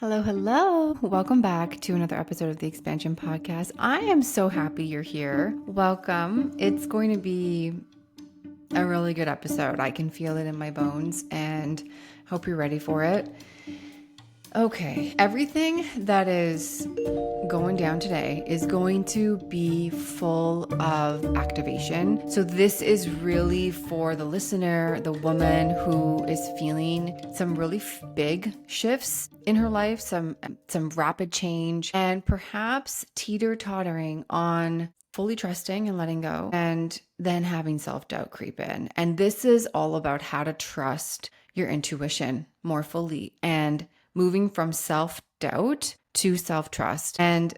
Hello, hello. Welcome back to another episode of the Expansion Podcast. I am so happy you're here. Welcome. It's going to be a really good episode. I can feel it in my bones and hope you're ready for it. Okay, everything that is going down today is going to be full of activation. So this is really for the listener, the woman who is feeling some really big shifts in her life, some rapid change, and perhaps teeter-tottering on fully trusting and letting go, and then having self-doubt creep in. And this is all about how to trust your intuition more fully and moving from self-doubt to self-trust. And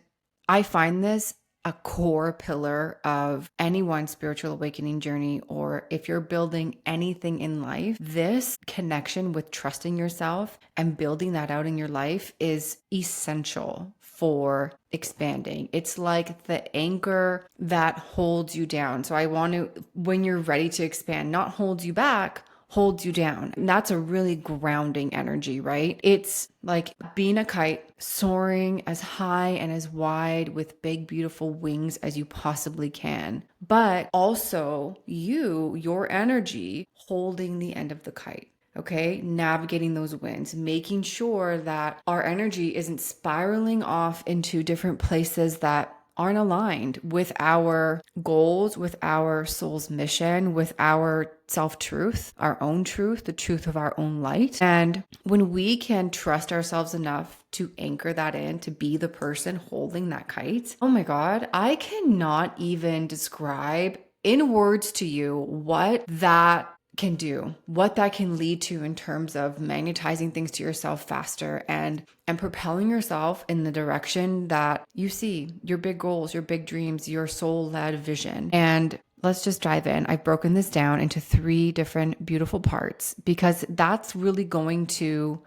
I find this a core pillar of anyone's spiritual awakening journey, or if you're building anything in life, this connection with trusting yourself and building that out in your life is essential for expanding. It's like the anchor that holds you down. So I want to, when you're ready to expand, not hold you back, holds you down. And that's a really grounding energy, right? It's like being a kite, soaring as high and as wide with big, beautiful wings as you possibly can. But also your energy holding the end of the kite. Okay, navigating those winds, making sure that our energy isn't spiraling off into different places that aren't aligned with our goals, with our soul's mission, with our self-truth, our own truth, the truth of our own light. And when we can trust ourselves enough to anchor that in, to be the person holding that kite, oh my God, I cannot even describe in words to you what that can do, what that can lead to in terms of magnetizing things to yourself faster and propelling yourself in the direction that you see, your big goals, your big dreams, your soul-led vision. And let's just dive in. I've broken this down into 3 different beautiful parts because that's really going to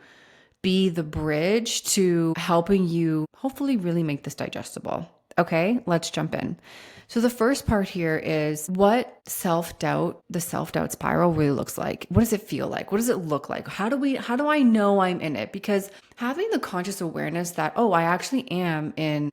be the bridge to helping you hopefully really make this digestible. Okay, let's jump in. So the first part here is what the self-doubt spiral really looks like. What does it feel like? What does it look like? How do I know I'm in it? Because having the conscious awareness that, oh, I actually am in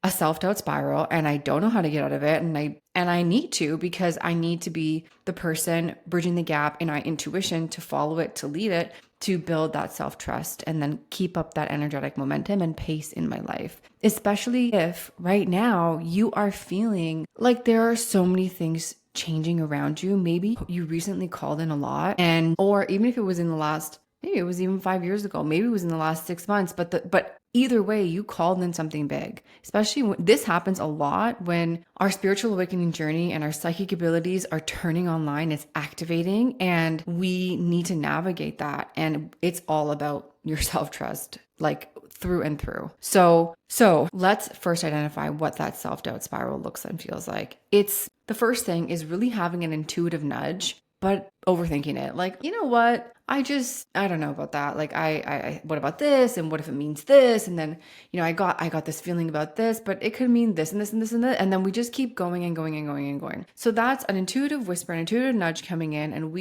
a self-doubt spiral and I don't know how to get out of it. And I need to, because I need to be the person bridging the gap in my intuition to follow it, to lead it, to build that self-trust and then keep up that energetic momentum and pace in my life. Especially if right now you are feeling like there are so many things changing around you. Maybe you recently called in a lot, or even if it was in the last, maybe it was even 5 years ago, maybe it was in the last 6 months, but either way, you called in something big. Especially when this happens a lot when our spiritual awakening journey and our psychic abilities are turning online, it's activating, and we need to navigate that. And it's all about your self-trust, like through and through. So let's first identify what that self-doubt spiral looks and feels like. It's the first thing is really having an intuitive nudge, but overthinking it. Like, you know what? I don't know about that. Like, I what about this? And what if it means this? And then, I got this feeling about this, but it could mean this and this and this and that. And then we just keep going and going and going and going. So that's an intuitive whisper, an intuitive nudge coming in. And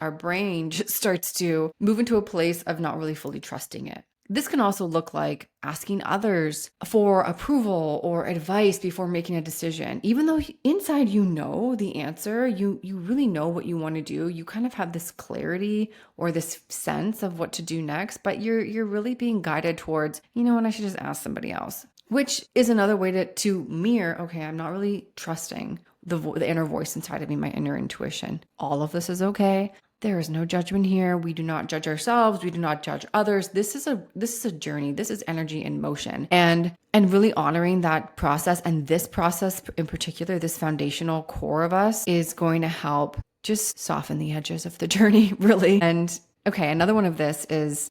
our brain just starts to move into a place of not really fully trusting it. This can also look like asking others for approval or advice before making a decision. Even though inside you know the answer, you really know what you want to do. You kind of have this clarity or this sense of what to do next, but you're really being guided towards, and I should just ask somebody else. Which is another way to mirror, okay, I'm not really trusting the inner voice inside of me, my inner intuition. All of this is okay. There is no judgment here. We do not judge ourselves. We do not judge others. This is a journey. This is energy in motion. And really honoring that process, and this process in particular, this foundational core of us, is going to help just soften the edges of the journey, really. And okay, another one of this is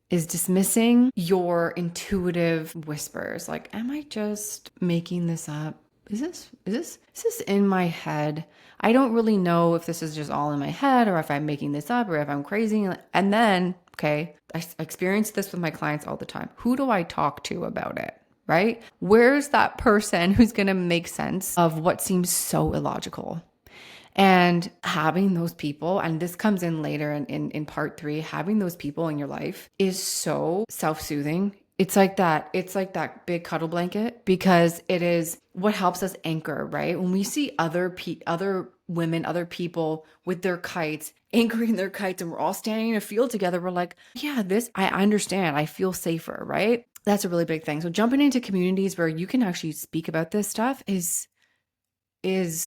dismissing your intuitive whispers. Like, am I just making this up? Is this in my head? I don't really know if this is just all in my head or if I'm making this up or if I'm crazy. And then, okay, I experience this with my clients all the time. Who do I talk to about it? Right? Where's that person who's going to make sense of what seems so illogical? And having those people, and this comes in later in part 3, having those people in your life is so self-soothing. It's like that big cuddle blanket, because it is what helps us anchor, right? When we see other women, other people with their kites, anchoring their kites, and we're all standing in a field together, we're like, yeah, I understand. I feel safer, right? That's a really big thing. So jumping into communities where you can actually speak about this stuff is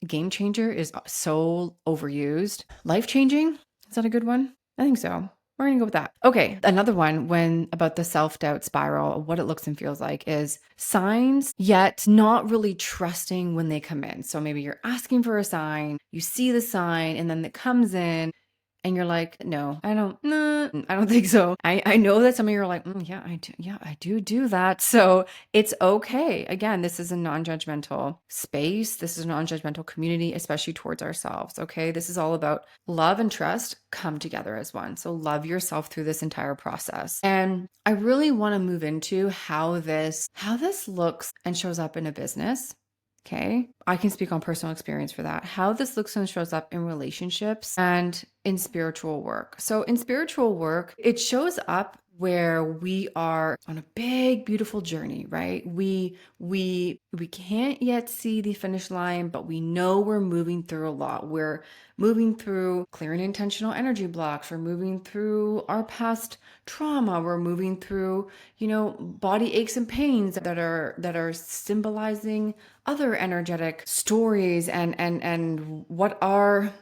game changer, is so overused. Life changing, is that a good one? I think so. We're gonna go with that. Okay, another one, when about the self-doubt spiral, what it looks and feels like, is signs yet not really trusting when they come in. So maybe you're asking for a sign, you see the sign, and then it comes in, and you're like, no, I don't think so. I know that some of you are like, yeah, I do. Yeah, I do that. So it's okay. Again, this is a non-judgmental space. This is a non-judgmental community, especially towards ourselves. Okay. This is all about love and trust come together as one. So love yourself through this entire process. And I really want to move into how this looks and shows up in a business. Okay. I can speak on personal experience for that. How this looks and shows up in relationships and in spiritual work. So in spiritual work, it shows up where we are on a big, beautiful journey, right? We can't yet see the finish line, but we know we're moving through a lot. We're moving through clearing intentional energy blocks. We're moving through our past trauma. We're moving through, body aches and pains that are symbolizing other energetic stories and what our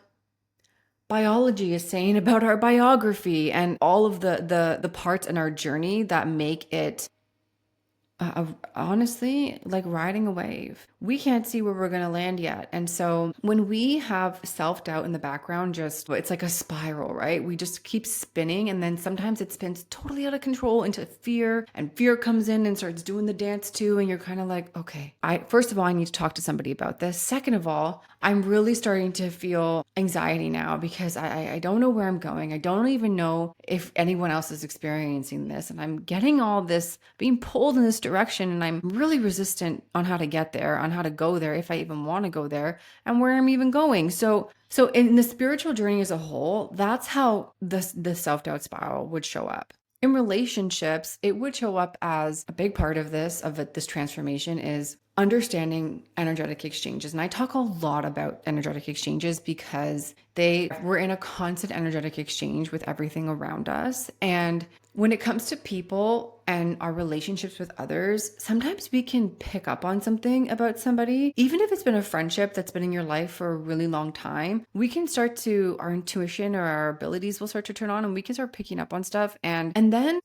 biology is saying about our biography, and all of the parts in our journey that make it honestly like riding a wave. We can't see where we're going to land yet. And so when we have self-doubt in the background, it's like a spiral, right? We just keep spinning, and then sometimes it spins totally out of control into fear, and fear comes in and starts doing the dance too. And you're kind of like, okay, first of all, I need to talk to somebody about this. Second of all, I'm really starting to feel anxiety now, because I don't know where I'm going. I don't even know if anyone else is experiencing this. And I'm getting all this, being pulled in this direction, and I'm really resistant on how to get there, on how to go there, if I even want to go there, and where I'm even going. So in the spiritual journey as a whole, that's how the self-doubt spiral would show up. In relationships, it would show up as a big part of this transformation is understanding energetic exchanges. And I talk a lot about energetic exchanges because we're in a constant energetic exchange with everything around us. And when it comes to people and our relationships with others, sometimes we can pick up on something about somebody, even if it's been a friendship that's been in your life for a really long time. We can our intuition or our abilities will start to turn on, and we can start picking up on stuff. And then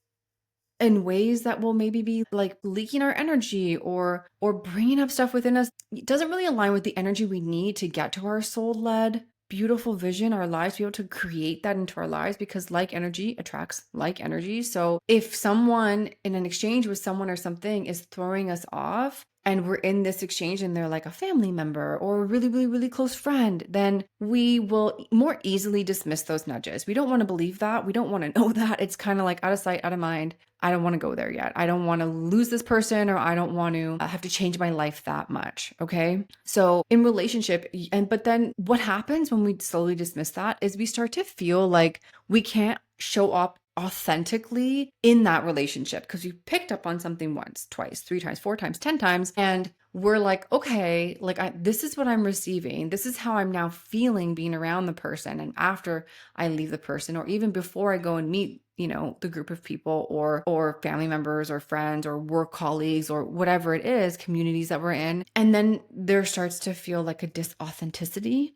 in ways that will maybe be like leaking our energy or bringing up stuff within us, it doesn't really align with the energy we need to get to our soul-led beautiful vision, our lives, be able to create that into our lives, because like energy attracts like energy. So if someone in an exchange with someone or something is throwing us off, and we're in this exchange and they're like a family member or a really, really, really close friend, then we will more easily dismiss those nudges. We don't want to believe that. We don't want to know that. It's kind of like out of sight, out of mind. I don't want to go there yet. I don't want to lose this person, or I don't want to have to change my life that much. Okay. So in relationship, but then what happens when we slowly dismiss that is we start to feel like we can't show up authentically in that relationship, because we picked up on something once, twice, 3 times, 4 times, 10 times, and we're like, okay, like this is what I'm receiving. This is how I'm now feeling being around the person. And after I leave the person, or even before I go and meet, the group of people or family members or friends or work colleagues or whatever it is, communities that we're in. And then there starts to feel like a disauthenticity.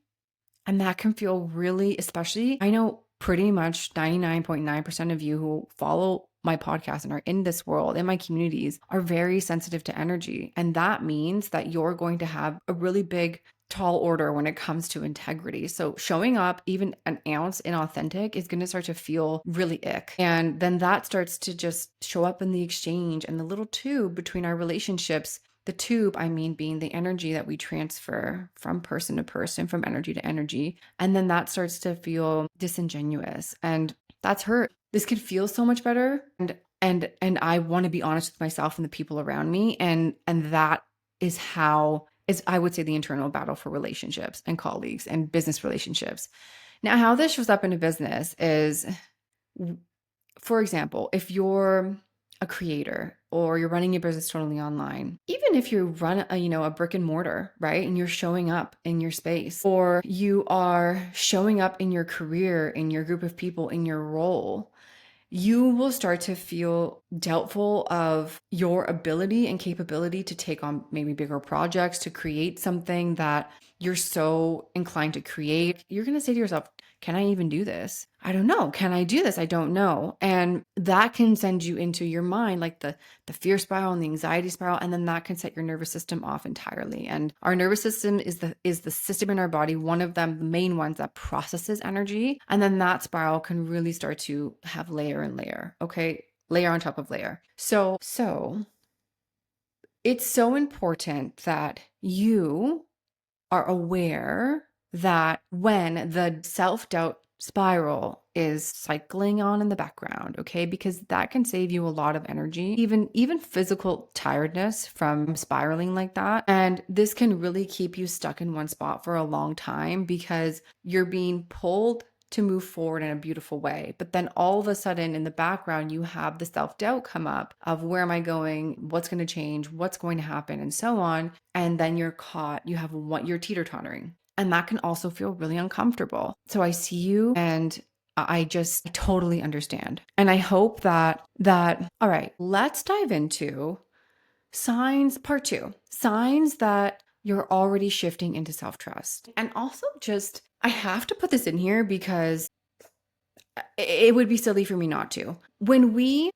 And that can feel really, especially, I know pretty much 99.9% of you who follow my podcast and are in this world, in my communities, are very sensitive to energy. And that means that you're going to have a really big, tall order when it comes to integrity. So showing up even an ounce inauthentic is going to start to feel really ick. And then that starts to just show up in the exchange and the little tube between our relationships. The tube, I mean, being the energy that we transfer from person to person, from energy to energy. And then that starts to feel disingenuous, and that's hurt. This could feel so much better. And I want to be honest with myself and the people around me. And that is how is, I would say, the internal battle for relationships and colleagues and business relationships. Now, how this shows up in a business is, for example, if you're a creator or you're running your business totally online, even if you run a brick and mortar, right? And you're showing up in your space, or you are showing up in your career, in your group of people, in your role, you will start to feel doubtful of your ability and capability to take on maybe bigger projects, to create something that you're so inclined to create. You're going to say to yourself, can I even do this? I don't know. Can I do this? I don't know. And that can send you into your mind, like the fear spiral and the anxiety spiral. And then that can set your nervous system off entirely. And our nervous system is the system in our body, one of them, the main ones that processes energy. And then that spiral can really start to have layer and layer. Okay. Layer on top of layer. So it's so important that you are aware that when the self-doubt spiral is cycling on in the background, okay, because that can save you a lot of energy, even physical tiredness from spiraling like that. And this can really keep you stuck in one spot for a long time because you're being pulled to move forward in a beautiful way. But then all of a sudden in the background, you have the self-doubt come up of where am I going? What's going to change? What's going to happen? And so on. And then you're caught, you're teeter-tottering. And that can also feel really uncomfortable. So I see you and I totally understand. And I hope that, all right, let's dive into signs, part 2, signs that you're already shifting into self-trust. And also I have to put this in here because it would be silly for me not to. When we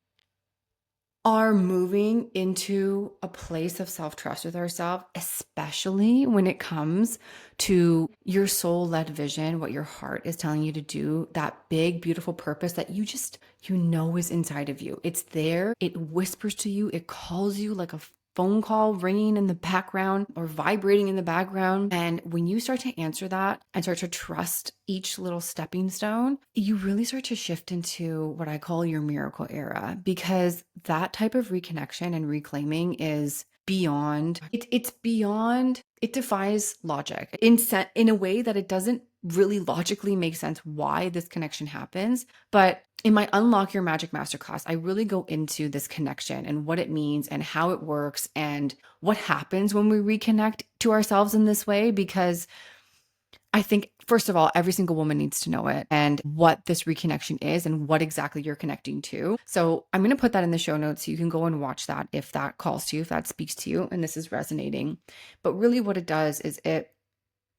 are moving into a place of self-trust with ourselves, especially when it comes to your soul-led vision, what your heart is telling you to do, that big, beautiful purpose that you is inside of you. It's there. It whispers to you. It calls you like a phone call ringing in the background or vibrating in the background. And when you start to answer that and start to trust each little stepping stone, you really start to shift into what I call your miracle era, because that type of reconnection and reclaiming is beyond, it's beyond, it defies logic in a way that it doesn't really logically make sense why this connection happens. But in my Unlock Your Magic Masterclass, I really go into this connection and what it means and how it works and what happens when we reconnect to ourselves in this way, because I think, first of all, every single woman needs to know it and what this reconnection is and what exactly you're connecting to. So I'm going to put that in the show notes so you can go and watch that if that calls to you, if that speaks to you and this is resonating. But really what it does is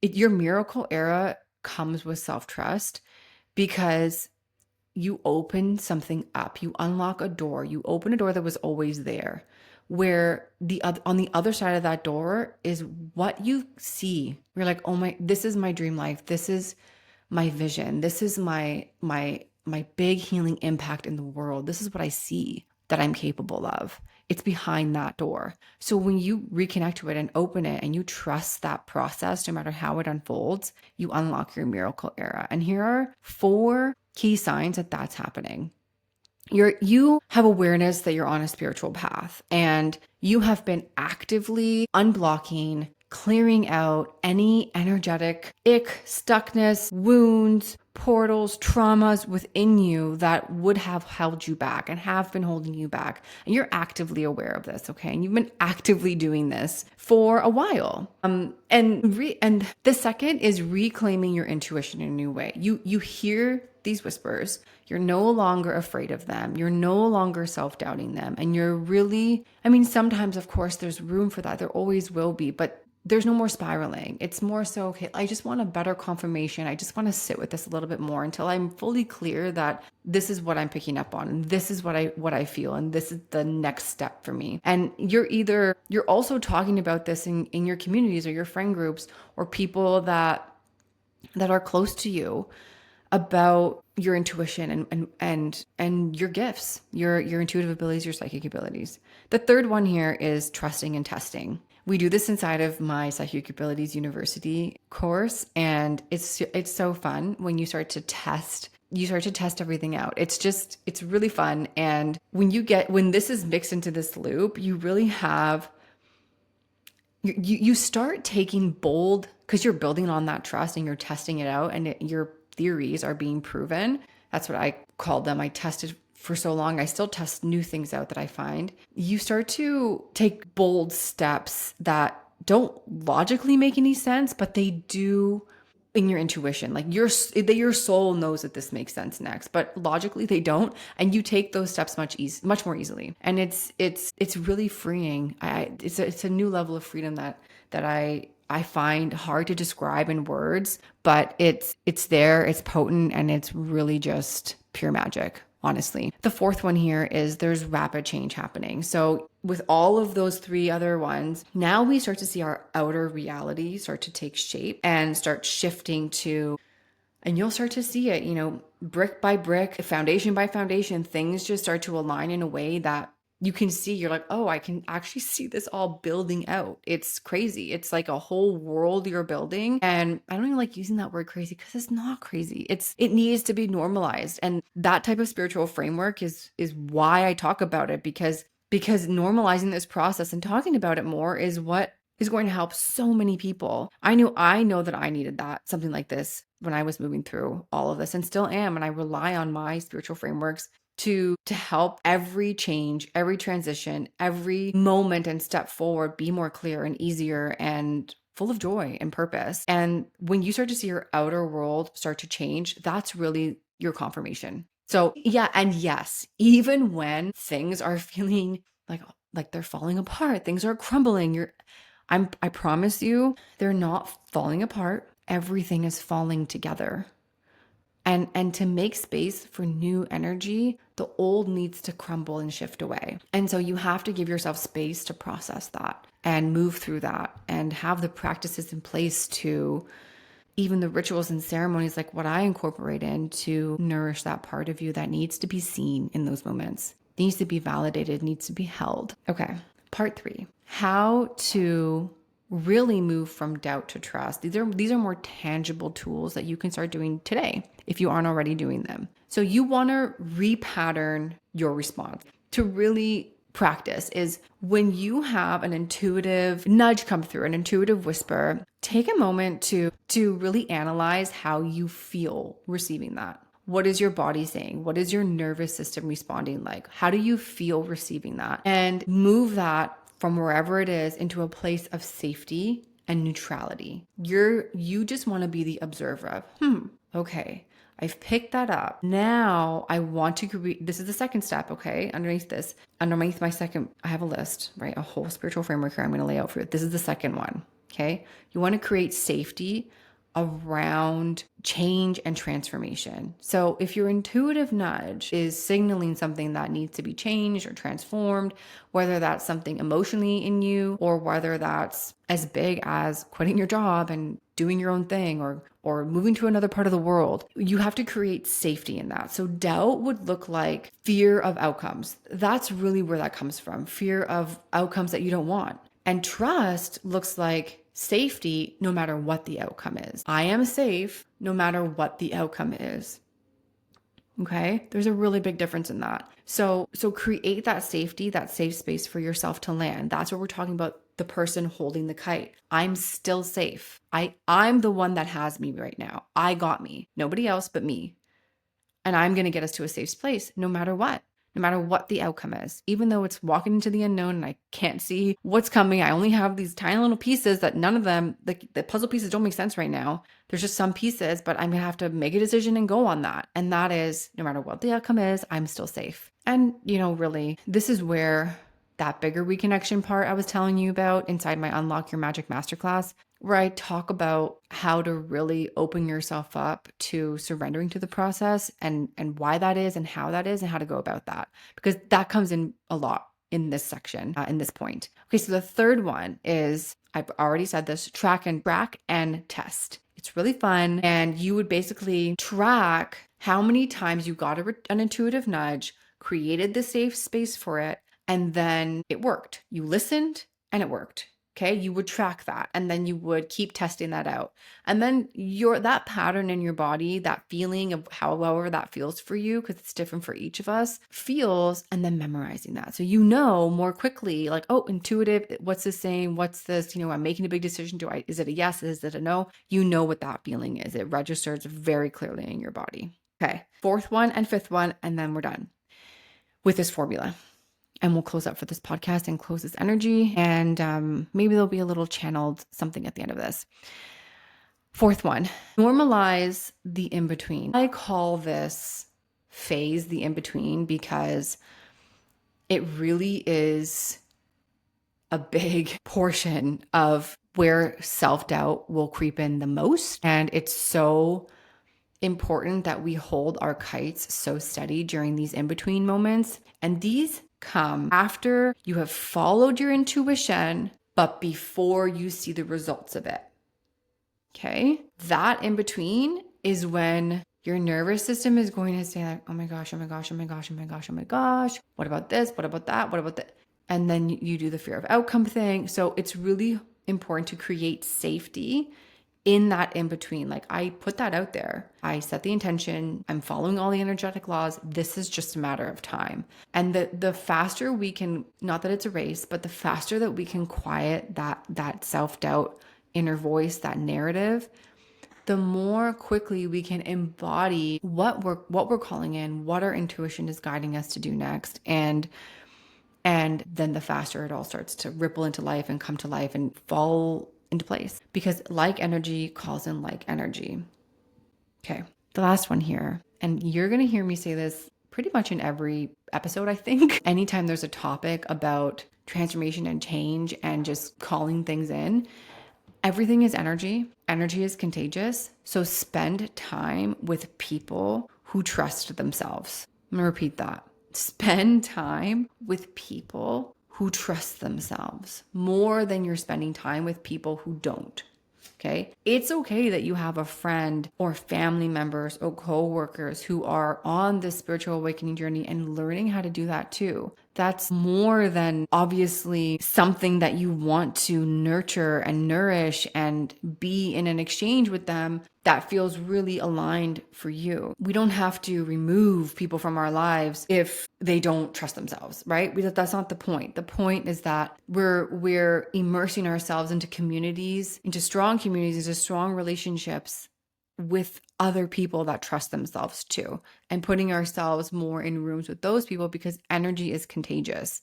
your miracle era comes with self-trust, because you open something up, you unlock a door, you open a door that was always there, where on the other side of that door is what you see. You're like, oh this is my dream life. This is my vision. This is my big healing impact in the world. This is what I see that I'm capable of. It's behind that door. So when you reconnect to it and open it and you trust that process, no matter how it unfolds, you unlock your miracle era. And here are 4 key signs that that's happening. You have awareness that you're on a spiritual path and you have been actively unblocking, clearing out any energetic ick, stuckness, wounds, portals, traumas within you that would have held you back and have been holding you back. And you're actively aware of this, okay? And you've been actively doing this for a while. And the second is reclaiming your intuition in a new way. You hear these whispers. You're no longer afraid of them. You're no longer self-doubting them. And you're really, sometimes, of course, there's room for that. There always will be, but there's no more spiraling. It's more so, okay, I just want a better confirmation. I just want to sit with this a little bit more until I'm fully clear that this is what I'm picking up on. And this is what I feel. And this is the next step for me. And you're also talking about this in your communities or your friend groups or people that are close to you about your intuition and your gifts, your intuitive abilities, your psychic abilities. The third one here is trusting and testing. We do this inside of my Psychic Abilities University course, and it's so fun when you start to test everything out. It's really fun. And when this is mixed into this loop, you really have you start taking bold, because you're building on that trust and you're testing it out, and your theories are being proven. That's what I called them. I tested for so long. I still test new things out that I find. You start to take bold steps that don't logically make any sense, but they do in your intuition. Like your soul knows that this makes sense next, but logically they don't, and you take those steps much more easily. And it's really freeing. It's a new level of freedom that I find hard to describe in words, but it's there, it's potent, and it's really just pure magic. Honestly. The fourth one here is there's rapid change happening. So with all of those three other ones, now we start to see our outer reality start to take shape and start shifting to, and you'll start to see it, brick by brick, foundation by foundation, things just start to align in a way that you can see. You're like, oh, I can actually see this all building out. It's crazy. It's like a whole world you're building. And I don't even like using that word crazy, because it's not crazy. It needs to be normalized. And that type of spiritual framework is why I talk about it, because normalizing this process and talking about it more is what is going to help so many people. I know that I needed something like this when I was moving through all of this, and still am. And I rely on my spiritual frameworks to help every change, every transition, every moment and step forward be more clear and easier and full of joy and purpose. And when you start to see your outer world start to change, that's really your confirmation. So yeah, and yes, even when things are feeling like they're falling apart, things are crumbling, I promise you, they're not falling apart. Everything is falling together. And to make space for new energy, the old needs to crumble and shift away. And so you have to give yourself space to process that and move through that, and have the practices in place, to even the rituals and ceremonies like what I incorporate in, to nourish that part of you that needs to be seen in those moments, needs to be validated, needs to be held. Okay, part 3, how to really move from doubt to trust. These are more tangible tools that you can start doing today if you aren't already doing them. So you want to repattern your response. To really practice is when you have an intuitive nudge come through, an intuitive whisper, take a moment to really analyze how you feel receiving that. What is your body saying? What is your nervous system responding like? How do you feel receiving that? And move that from wherever it is into a place of safety and neutrality. You just want to be the observer of, okay, I've picked that up. Now I want to create, this is the second step, okay? Underneath my second, I have a list, right? A whole spiritual framework here I'm going to lay out for you. This is the second one, okay? You want to create safety around change and transformation. So if your intuitive nudge is signaling something that needs to be changed or transformed, whether that's something emotionally in you, or whether that's as big as quitting your job and doing your own thing, or moving to another part of the world, you have to create safety in that. So doubt would look like fear of outcomes. That's really where that comes from. Fear of outcomes that you don't want. And trust looks like safety no matter what the outcome is. I am safe no matter what the outcome is. Okay? There's a really big difference in that. So create that safety, that safe space for yourself to land. That's what we're talking about, the person holding the kite. I'm still safe. I'm the one that has me right now. I got me. Nobody else but me. And I'm going to get us to a safe place no matter what the outcome is. Even though it's walking into the unknown and I can't see what's coming, I only have these tiny little pieces that none of them, the puzzle pieces don't make sense right now. There's just some pieces, but I'm going to have to make a decision and go on that. And that is, no matter what the outcome is, I'm still safe. And, really, this is where that bigger reconnection part I was telling you about inside my Unlock Your Magic Masterclass, where I talk about how to really open yourself up to surrendering to the process, and why that is and how to go about that, because that comes in a lot in this section, in this point. Okay, so the third one is, I've already said this, track and test. It's really fun, and you would basically track how many times you got an intuitive nudge, created the safe space for it, and then it worked. You listened and it worked. Okay, you would track that and then you would keep testing that out. And then that pattern in your body, that feeling of however that feels for you, because it's different for each of us, feels, and then memorizing that. So you know more quickly, like, oh, intuitive, what's this saying? What's this? I'm making a big decision. Is it a yes? Is it a no? You know what that feeling is. It registers very clearly in your body. Okay, fourth one and fifth one, and then we're done with this formula. And we'll close up for this podcast and close this energy. And maybe there'll be a little channeled something at the end of this. Fourth one, normalize the in-between. I call this phase the in-between because it really is a big portion of where self-doubt will creep in the most. And it's so important that we hold our kites so steady during these in-between moments. And these come after you have followed your intuition, but before you see the results of it. Okay? That in between is when your nervous system is going to say like, oh my gosh, oh my gosh, oh my gosh, oh my gosh, oh my gosh. What about this? What about that? What about that? And then you do the fear of outcome thing. So it's really important to create safety in that in between. Like I put that out there. I set the intention. I'm following all the energetic laws. This is just a matter of time. And the faster we can, not that it's a race, but the faster that we can quiet that self-doubt inner voice, that narrative, the more quickly we can embody what we're calling in, what our intuition is guiding us to do next. And then the faster it all starts to ripple into life and come to life and fall into place, because like energy calls in like energy. Okay, the last one here, and you're going to hear me say this pretty much in every episode, I think. Anytime there's a topic about transformation and change and just calling things in, everything is energy. Energy is contagious. So spend time with people who trust themselves. I'm going to repeat that. Spend time with people who trust themselves more than you're spending time with people who don't. Okay. It's okay that you have a friend or family members or coworkers who are on this spiritual awakening journey and learning how to do that too. That's more than obviously something that you want to nurture and nourish and be in an exchange with them that feels really aligned for you. We don't have to remove people from our lives if they don't trust themselves, right? That's not the point. The point is that we're immersing ourselves into communities, into strong communities, into strong relationships with other people that trust themselves too, and putting ourselves more in rooms with those people, because energy is contagious.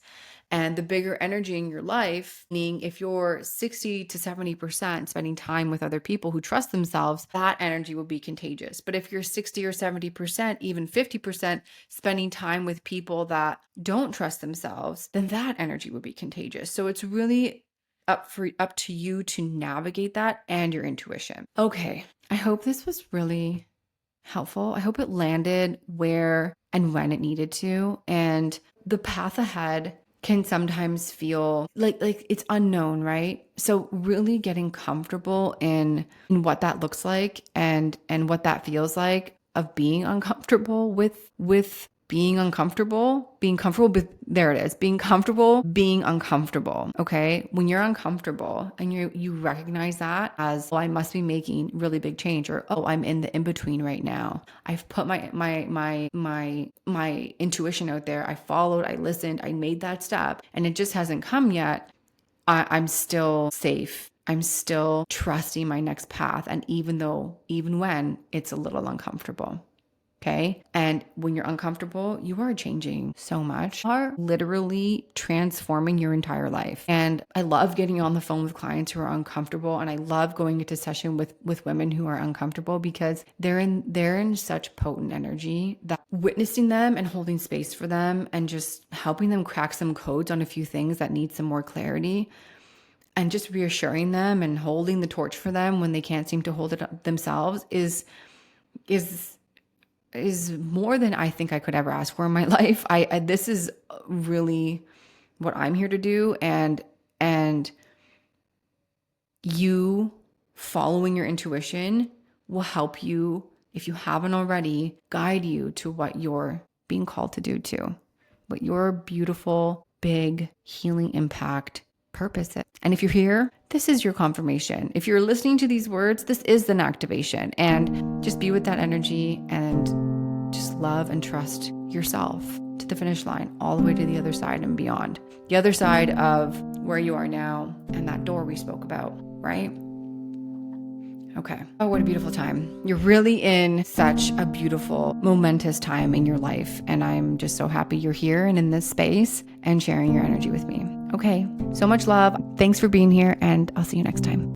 And the bigger energy in your life, meaning if you're 60 to 70% spending time with other people who trust themselves, that energy will be contagious. But if you're 60 or 70%, even 50% spending time with people that don't trust themselves, then that energy will be contagious. So it's really up to you to navigate that and your intuition. Okay, I hope this was really helpful. I hope it landed where and when it needed to. And the path ahead can sometimes feel like it's unknown, right? So really getting comfortable in what that looks like and what that feels like, of being uncomfortable with being uncomfortable, being comfortable with, there it is, being comfortable, being uncomfortable. Okay. When you're uncomfortable and you recognize that as, well, I must be making really big change, or, oh, I'm in the in-between right now. I've put my intuition out there. I followed, I listened, I made that step, and it just hasn't come yet. I'm still safe. I'm still trusting my next path. And even when it's a little uncomfortable. Okay. And when you're uncomfortable, you are changing so much. You are literally transforming your entire life. And I love getting on the phone with clients who are uncomfortable. And I love going into session with women who are uncomfortable, because they're in such potent energy that witnessing them and holding space for them and just helping them crack some codes on a few things that need some more clarity, and just reassuring them and holding the torch for them when they can't seem to hold it up themselves is more than I think I could ever ask for in my life. This is really what I'm here to do. And you following your intuition will help you, if you haven't already, guide you to what you're being called to do too. What your beautiful, big healing impact purpose it. And if you're here, this is your confirmation. If you're listening to these words, this is an activation. And just be with that energy and just love and trust yourself to the finish line, all the way to the other side and beyond. The other side of where you are now and that door we spoke about, right? Okay. Oh, what a beautiful time. You're really in such a beautiful, momentous time in your life. And I'm just so happy you're here and in this space and sharing your energy with me. Okay. So much love. Thanks for being here, and I'll see you next time.